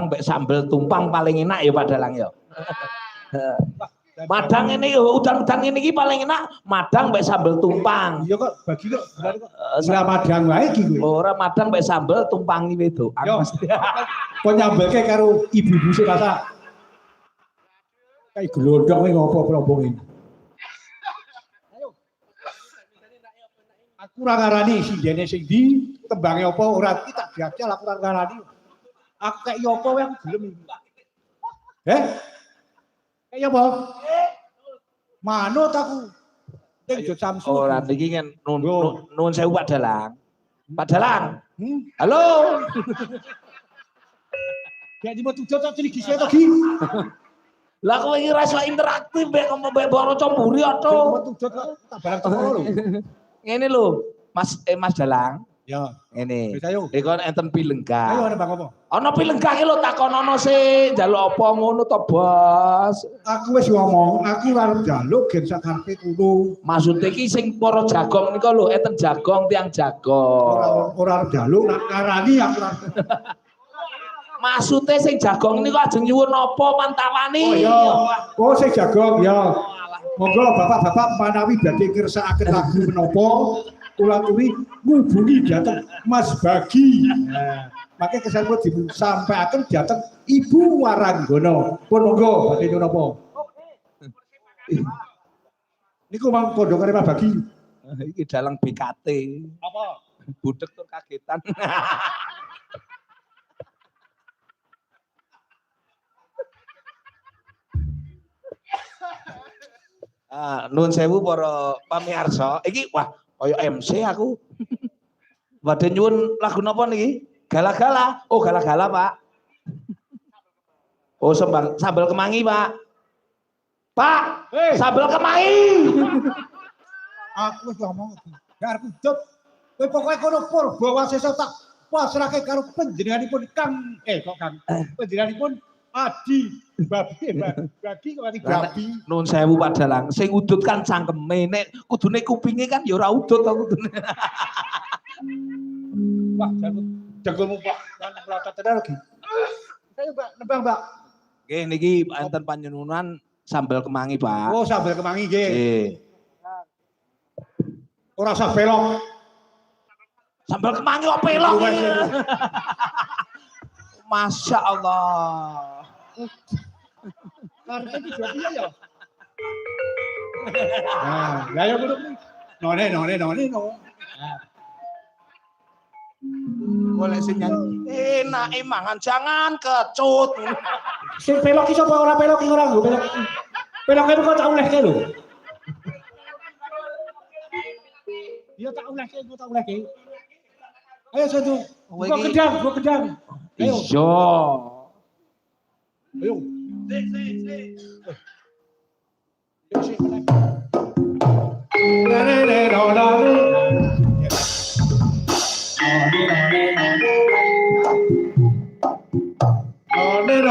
mbek sambel tumpang paling enak ya Pak Dalang ya. Madang ini udan-udan ini iki paling enak madang mbek sambel tumpang. Iya kok bagi kok ora madang wae iki kowe. Ora madang mbek sambel tumpang iki wedok. Kok nyambelke karo ibu-ibu sing masak. Kayak glondong kowe ngopo plombonge. Ayo. Aku ora ngarani sindene sing ndi, tembange apa ora iki tak diajal aku ora ngarani. Aku kayak apa wae aku gelem iki. Kayak apa? Manut aku. Ning Jo Samsu. Ora niki kan nuwun sewu Pak Dalang. Pak Dalang. Halo. Kayak di metu Jo ciri gise to Gi. Lah kowe iki ra iso interaktif mbek ngomong mbek Boro Comburi ato. Metu Jo tak barang teko lho. Ngene lho, Mas Dalang. Ya, ngene. Ayo. Iki kon enten pilenggah. Ayo ana Bang apa? Ana pilenggah iki lho takonono sih, njaluk apa ngono to, Bos? Aku wis ngomong, aku arep njaluk gen sak karepe kulo. Maksud iki sing para jagong nika lho, enten jagong tiang jagong. Ora arep njaluk, nak ngarani aku ora. Maksude sing jagong niku ajeng nyuwun apa mantawani? Oh iya. Oh sing jagong ya. Monggo bapak-bapak manawi badhe ngersakaken lagu menapa kula aturi ngubungi dhateng Mas Bagi. Nah, maka kesanipun disampaikan dhateng Ibu Waranggana. Pun monggo badhe nyuwun apa? Niku mang kondhongane Mas Bagi. Iki dalang BKT. Apa? Budek tur kagetan. Nuwun sewu para pamirsa. Iki wah kaya MC aku. Badhe nyuwun lagu napa niki? Gala-gala. Oh, gala-gala, Pak. Oh, sambal kemangi, Pak. Pak, sambal kemangi. Aku wis ngomong iki. Gak arep udut. Kowe pokoke kono purba wasesa tak pasrahke karo panjenenganipun Kang panjenenganipun Adi Bagi kok ati Babi. Nuwun sewu Pak Dalang, sing udut kan cangkeme, nek kudune kupinge kan ya ora udut to kudune. Wah, jagomu Pak, lan melotot tenan lagi. Ayo Mbak, nembang Mbak. Nggih niki enten panjenengan sambal kemangi, Pak. Oh, sambal kemangi nggih. Nggih. Ora usah belok. Sambal kemangi kok pelok iki. Masya Allah. Karepe iki dadi ya. Nah, lah ya kudu. None no. Boleh sing nyanyi. Enake mangan jangan kecut. Sing pelok iki sapa ora pelok iki ora nggo pelok iki. Peloke kok tak olehke lho. Iya tak olehke. Ayo satu. Gua kedang. Ayo. Iya. Ayo. Oh,